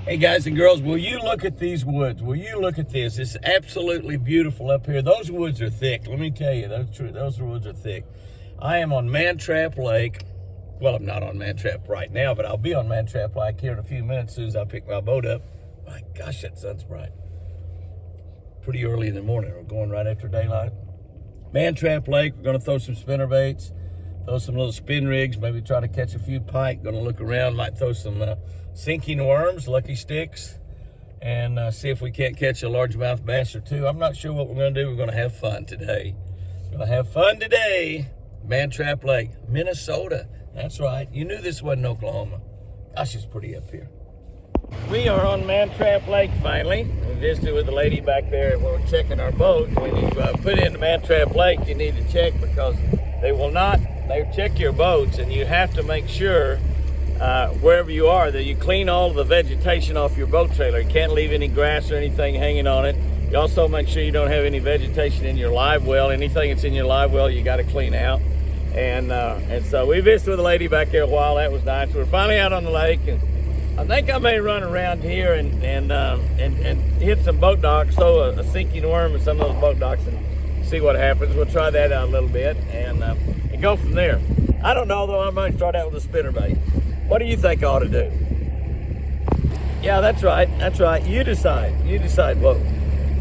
Hey guys and girls, will you look at these woods? Will you look at this? It's absolutely beautiful up here. Those woods are thick. Let me tell you, those woods are thick. I am on Mantrap Lake. Well, I'm not on Mantrap right now, but I'll be on Mantrap Lake here in a few minutes as soon as I pick my boat up. My gosh, that sun's bright. Pretty early in the morning. We're going right after daylight. Mantrap Lake, we're going to throw some spinner baits, throw some little spin rigs, maybe try to catch a few pike. Going to look around, might throw some sinking worms, lucky sticks, and see if we can't catch a largemouth bass or two. I'm not sure what we're going to do. We're going to have fun today. We're going to have fun today. Mantrap Lake, Minnesota. That's right. You knew this wasn't Oklahoma. Gosh, it's pretty up here. We are on Mantrap Lake finally. We visited with the lady back there when we're checking our boat. When you put into Mantrap Lake, you need to check because they check your boats, and you have to make sure wherever you are that you clean all of the vegetation off your boat trailer. You can't leave any grass or anything hanging on it. You also make sure you don't have any vegetation in your live well. Anything that's in your live well, you got to clean out. And so we visited with a lady back there a while. That was nice. We're finally out on the lake, and I think I may run around here and hit some boat docks, throw a sinking worm in some of those boat docks and see what happens. We'll try that out a little bit and go from there. I don't know though. I might start out with a spinner bait. What do you think I ought to do? Yeah, that's right. That's right. You decide. You decide what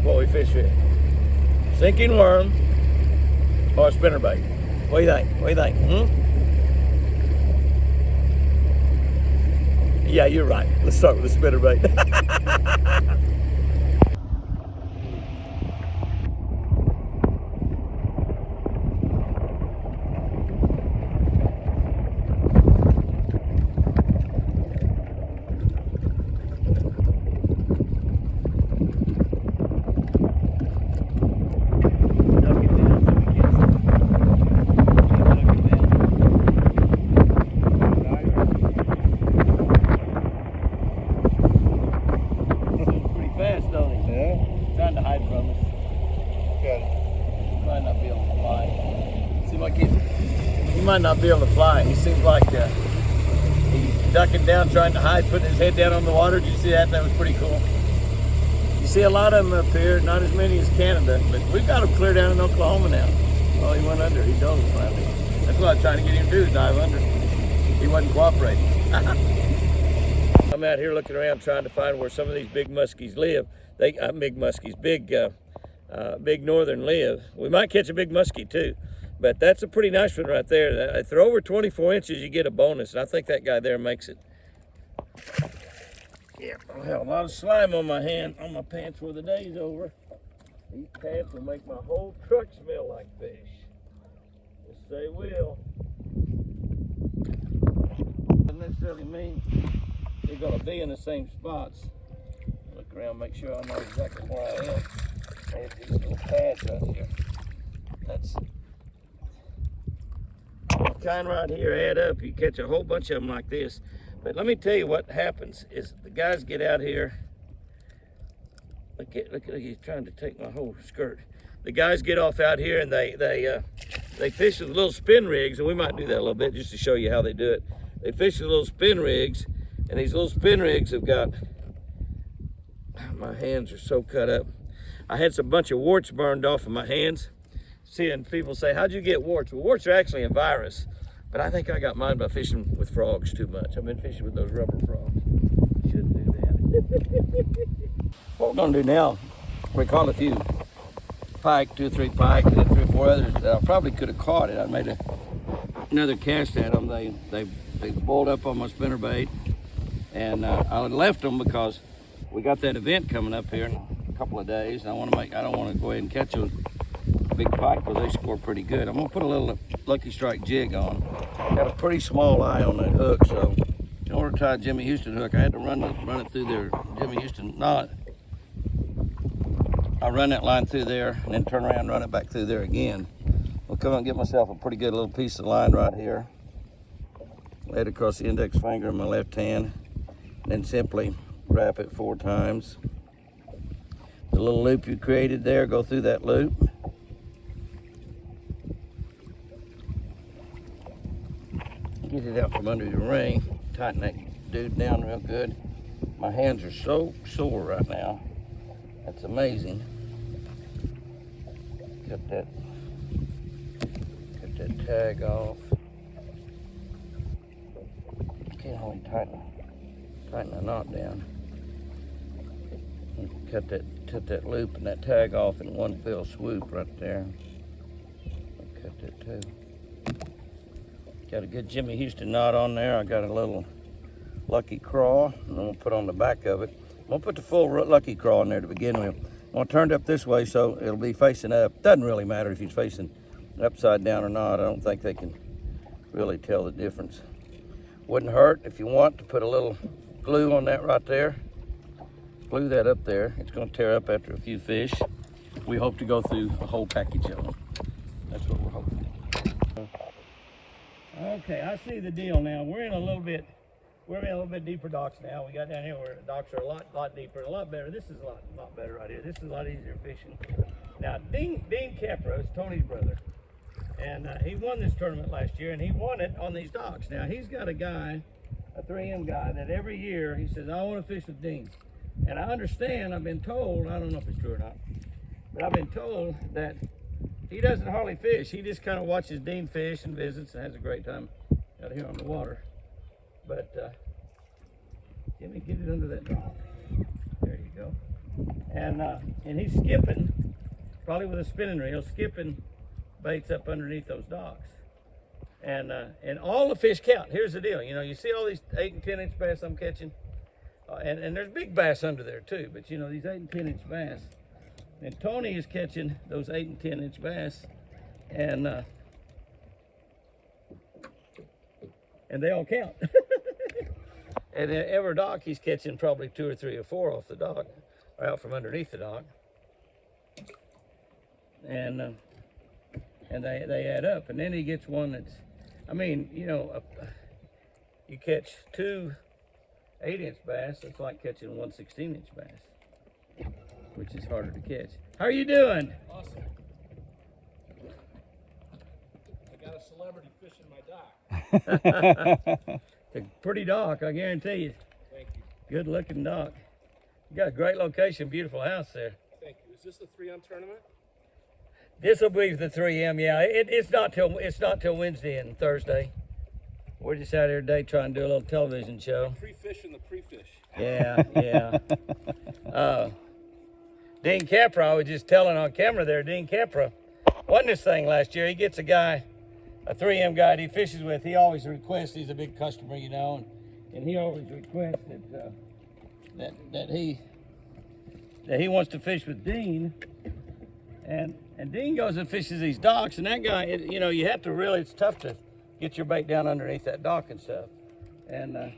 we fish with. Sinking worm or a spinner bait. What do you think? What do you think? Yeah, you're right. Let's start with the spinner bait. Trying to hide from us. Got it. Might not be able to fly. Seems like he might not be able to fly. He seems like he's ducking down, trying to hide, putting his head down on the water. Did you see that? That was pretty cool. You see a lot of them up here, not as many as Canada, but we've got them clear down in Oklahoma now. Oh, he went under. He dove finally. That's what I was trying to get him to do, dive under. He wasn't cooperating. I'm out here looking around trying to find where some of these big muskies live. Big northern live. We might catch a big muskie too, but that's a pretty nice one right there. If they're over 24 inches, you get a bonus, and I think that guy there makes it. Yeah, I have a lot of slime on my pants where the day's over. These pants will make my whole truck smell like fish. Yes, they will. Doesn't necessarily mean they're gonna be in the same spots. Look around, make sure I know exactly where I am. There's these little pads right here. That's kind right here add up. You catch a whole bunch of them like this. But let me tell you what happens is the guys get out here. Look at he's trying to take my whole skirt. The guys get off out here and they fish with little spin rigs, and we might do that a little bit just to show you how they do it. They fish with little spin rigs, and these little spin rigs have got, my hands are so cut up. I had some bunch of warts burned off of my hands. Seeing people say, how'd you get warts? Well, warts are actually a virus, but I think I got mine by fishing with frogs too much. I've been fishing with those rubber frogs. Shouldn't do that. What we're gonna do now, we caught a few pike, 2 or 3 pike, and then 3 or 4 others that I probably could have caught it. I made another cast at them. They boiled up on my spinner bait, and I left them because we got that event coming up here in a couple of days, and I don't want to go ahead and catch a big pike because they score pretty good. I'm gonna put a little Lucky Strike jig on. Got a pretty small eye on that hook, so in order to tie a Jimmy Houston hook, I had to run it through their Jimmy Houston knot. I run that line through there and then turn around and run it back through there again. I'll come and get myself a pretty good little piece of line right here. Lay it across the index finger in my left hand, then simply wrap it 4 times. The little loop you created there, go through that loop. Get it out from under the ring, tighten that dude down real good. My hands are so sore right now. That's amazing. Cut that tag off. Can't hardly tighten the knot down. Cut that loop and that tag off in one fell swoop right there. Cut that too. Got a good Jimmy Houston knot on there. I got a little Lucky Craw, and I'm gonna put on the back of it. I'm gonna put the full Lucky Craw in there to begin with. I'm gonna turn it up this way so it'll be facing up. Doesn't really matter if he's facing upside down or not. I don't think they can really tell the difference. Wouldn't hurt if you want to put a little glue on that right there. Glue that up there. It's gonna tear up after a few fish. We hope to go through a whole package of them. That's what we're hoping. Okay, I see the deal now. We're in a little bit deeper docks now. We got down here where the docks are a lot deeper, a lot better. This is a lot better right here. This is a lot easier fishing. Now, Dean Capra is Tony's brother, and he won this tournament last year, and he won it on these docks. Now, he's got a guy, a 3M guy, that every year he says, I want to fish with Dean. And I understand, I've been told, I don't know if it's true or not, but I've been told that he doesn't hardly fish. He just kind of watches Dean fish and visits and has a great time out here on the water. But Jimmy, get it under that dock. There you go. And he's skipping, probably with a spinning reel, skipping baits up underneath those docks. And all the fish count. Here's the deal. You know, you see all these 8 and 10 inch bass I'm catching, and there's big bass under there too. But you know, these 8 and 10 inch bass. And Tony is catching those 8 and 10 inch bass, and they all count. And every dock he's catching probably 2 or 3 or 4 off the dock, or out from underneath the dock. And they add up, and then he gets one that's, I mean, you know, you catch 2 8-inch bass, it's like catching 1 16-inch bass, which is harder to catch. How are you doing? Awesome. I got a celebrity fishing my dock. It's a pretty dock, I guarantee you. Thank you. Good looking dock. You got a great location, beautiful house there. Thank you. Is this the 3M tournament? This will be the 3M, yeah. It's not till Wednesday and Thursday. We're just out here today trying to do a little television show. Pre-fishing the pre-fish. Yeah, yeah. Dean Capra, I was just telling on camera there, Dean Capra won this thing last year. He gets a guy, a 3M guy that he fishes with. He always requests, he's a big customer, you know, and he always requests that he wants to fish with Dean. And Dean goes and fishes these docks, and that guy, you know, you have to really, it's tough to get your bait down underneath that dock and stuff. And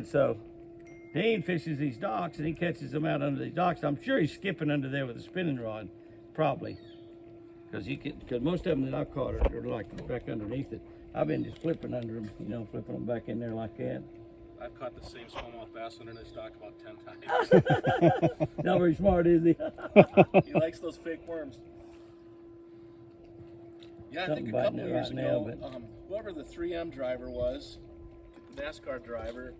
so Dean fishes these docks, and he catches them out under these docks. I'm sure he's skipping under there with a spinning rod, probably, because most of them that I've caught are like back underneath it. I've been just flipping under them, you know, flipping them back in there like that. I've caught the same smallmouth bass under this dock about 10 times. Not very smart, is he? He likes those fake worms. Yeah, I think a couple years ago, whoever the 3M driver was, NASCAR driver,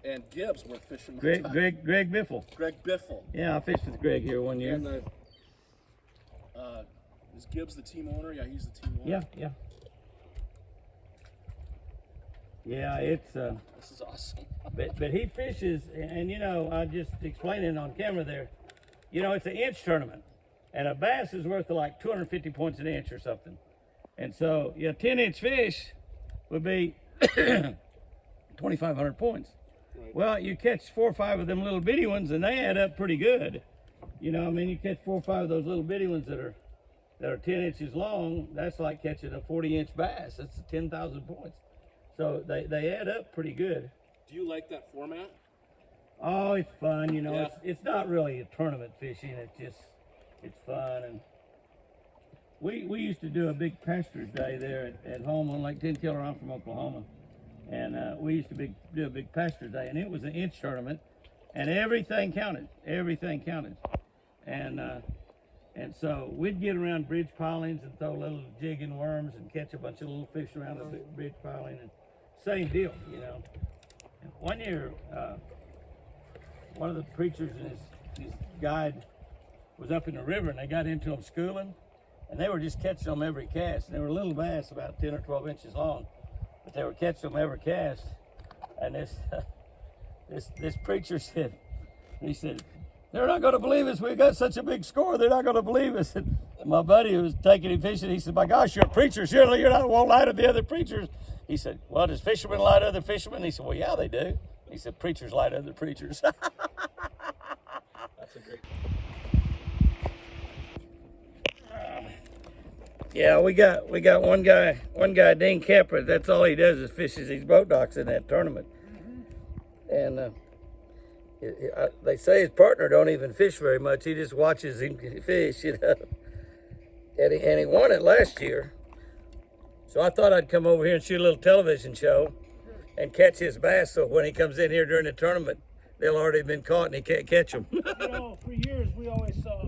and Gibbs were fishing. Greg Biffle. Greg Biffle. Yeah, I fished with Greg here one year. And is Gibbs the team owner? Yeah, he's the team owner. Yeah, yeah. Yeah, it's This is awesome. but he fishes, and you know, I just explaining on camera there, you know, it's an inch tournament, and a bass is worth like 250 points an inch or something. And so, yeah, 10-inch fish would be 2,500 points. Right. Well, you catch 4 or 5 of them little bitty ones, and they add up pretty good. You know, I mean, you catch 4 or 5 of those little bitty ones that are 10 inches long. That's like catching a 40-inch bass. That's 10,000 points. So they add up pretty good. Do you like that format? Oh, it's fun. You know, Yeah. it's not really a tournament fishing. It's fun. And we used to do a big pastor's day there at home on Lake 10 Killer. I'm from Oklahoma. And we used to do a big pastor's day. And it was an inch tournament. And everything counted. Everything counted. And so we'd get around bridge pilings and throw little jigging worms and catch a bunch of little fish around the bridge piling. And same deal, you know. one year, one of the preachers and his guide was up in the river, and they got into them schooling, and they were just catching them every cast. And they were little bass, about 10 or 12 inches long, but they were catching them every cast. And this preacher said, he said, they're not going to believe us. We got such a big score. They're not going to believe us. And my buddy who was taking him fishing, he said, my gosh, you're a preacher. Surely you're not won't lie to the other preachers. He said, well, does fishermen lie to other fishermen? He said, well, yeah, they do. He said, preachers lie to other preachers. That's a great. Yeah, we got one guy, Dean Kepper. That's all he does is fishes these boat docks in that tournament. And they say his partner don't even fish very much. He just watches him fish, you know. And he won it last year. So I thought I'd come over here and shoot a little television show and catch his bass. So when he comes in here during the tournament, they'll already have been caught and he can't catch them. You know, for years we always saw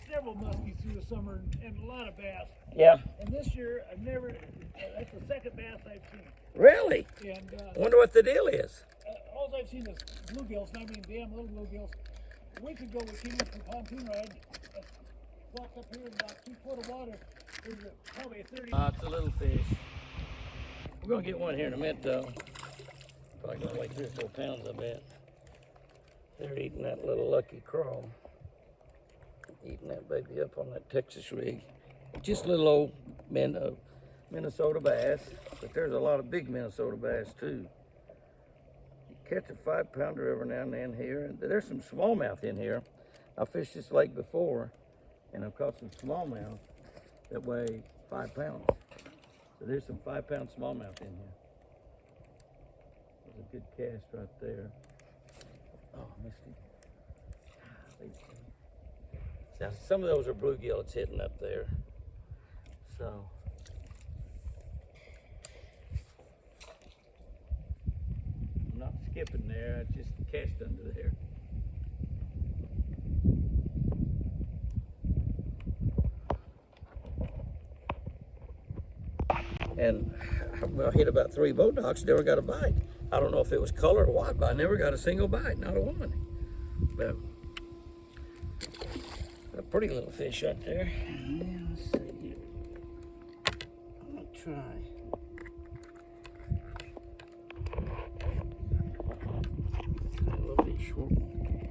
several muskies through the summer and a lot of bass. Yeah. And this year I've never. That's the second bass I've seen. Really? And I wonder what the deal is. all I've seen is bluegills. And I mean, damn little bluegills. A week ago we came up for a pontoon ride. Walked up here in about 2 foot of water. There's probably a 30. Lots of little fish. We're gonna get one here in a minute though. Probably gonna weigh 3 or 4 pounds, I bet. They're eating that little lucky craw. Eating that baby up on that Texas rig. Just little old Minnesota bass, but there's a lot of big Minnesota bass too. You catch a 5-pounder every now and then here. And there's some smallmouth in here. I fished this lake before, and I've caught some smallmouth that weigh 5 pounds. So there's some 5-pound smallmouth in here. There's a good cast right there. Oh, missed him. Now, some of those are bluegill that's hitting up there. So, I'm not skipping there, I just cast under there. And I hit about 3 boat docks, never got a bite. I don't know if it was color or what, but I never got a single bite, not a one. But a pretty little fish right there. Yeah, let's see here. I'm gonna try. A little bit short one.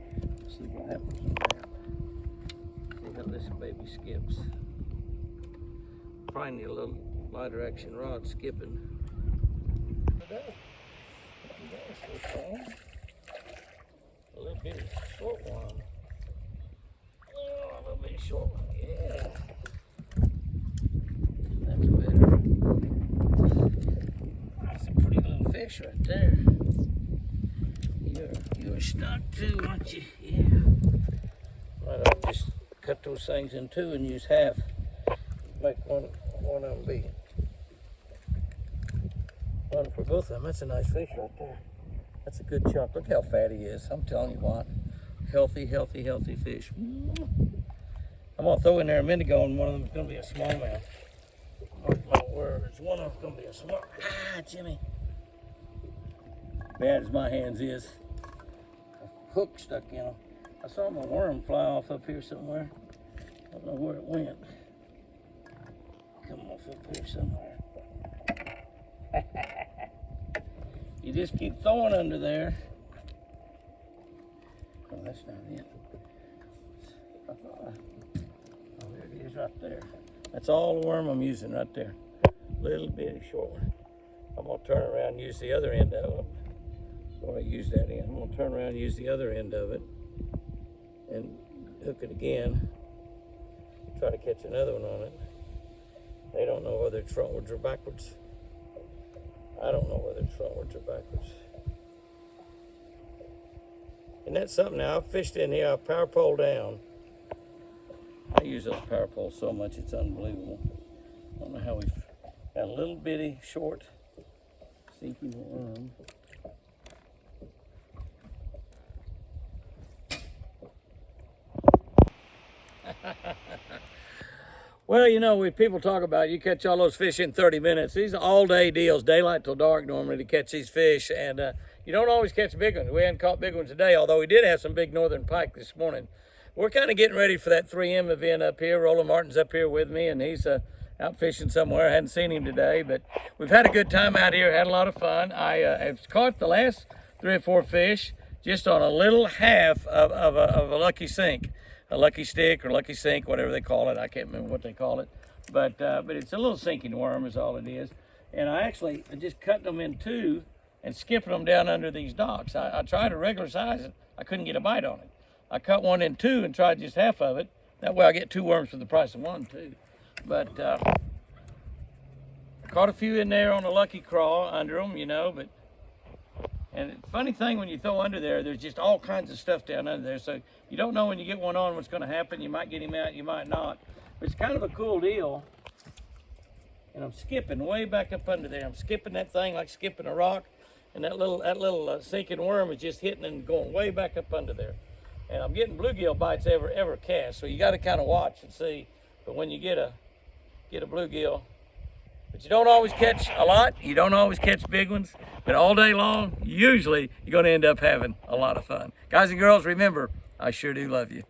See what happens with that. See how this baby skips. Probably need a little lighter action rod skipping. A little bit short one. Oh, a little bit short one. Yeah. That's better. That's a pretty little fish right there. You're stuck too, aren't you? Yeah. Right, I'll just cut those things in 2 and use half. Make one of them be one for both of them. That's a nice fish right there. That's a good chunk. Look how fat he is. I'm telling you what. Healthy, healthy, healthy fish. I'm gonna throw in there a minute ago, and one of them is gonna be a smallmouth. Mark my words. One of them's gonna be a small. Ah, Jimmy. Bad as my hands is. A hook stuck in them. I saw my worm fly off up here somewhere. I don't know where it went. Come off up here somewhere. You just keep throwing under there. Oh, that's not it. Oh, there it is right there. That's all the worm I'm using right there. Little bitty short one. I'm gonna turn around and use the other end of it. Before I use that end, I'm gonna turn around and use the other end of it and hook it again. Try to catch another one on it. They don't know whether it's frontwards or backwards. I don't know whether it's frontwards or backwards. And that's something now. I've fished in here, I power pole down. I use those power poles so much, it's unbelievable. I don't know how we've got a little bitty, short, sinking worm. Well, you know, when people talk about you catch all those fish in 30 minutes, these are all-day deals, daylight till dark normally to catch these fish, and you don't always catch big ones. We hadn't caught big ones today, although we did have some big northern pike this morning. We're kind of getting ready for that 3M event up here. Roland Martin's up here with me, and he's out fishing somewhere. I hadn't seen him today, but we've had a good time out here, had a lot of fun. I have caught the last 3 or 4 fish just on a little half of a lucky sink. A lucky stick or lucky sink, whatever they call it. I can't remember what they call it, but it's a little sinking worm is all it is. And I actually just cut them in 2 and skipping them down under these docks. I tried a regular size and I couldn't get a bite on it. I cut one in 2 and tried just half of it. That way I get 2 worms for the price of 1 too. But I caught a few in there on a lucky crawl under them, you know, but. And the funny thing, when you throw under there, there's just all kinds of stuff down under there. So you don't know when you get one on what's going to happen. You might get him out, you might not. But it's kind of a cool deal. And I'm skipping way back up under there. I'm skipping that thing like skipping a rock. And that little sinking worm is just hitting and going way back up under there. And I'm getting bluegill bites ever cast. So you got to kind of watch and see. But when you get a bluegill, but you don't always catch a lot. You don't always catch big ones. But all day long, usually you're going to end up having a lot of fun. Guys and girls, remember, I sure do love you.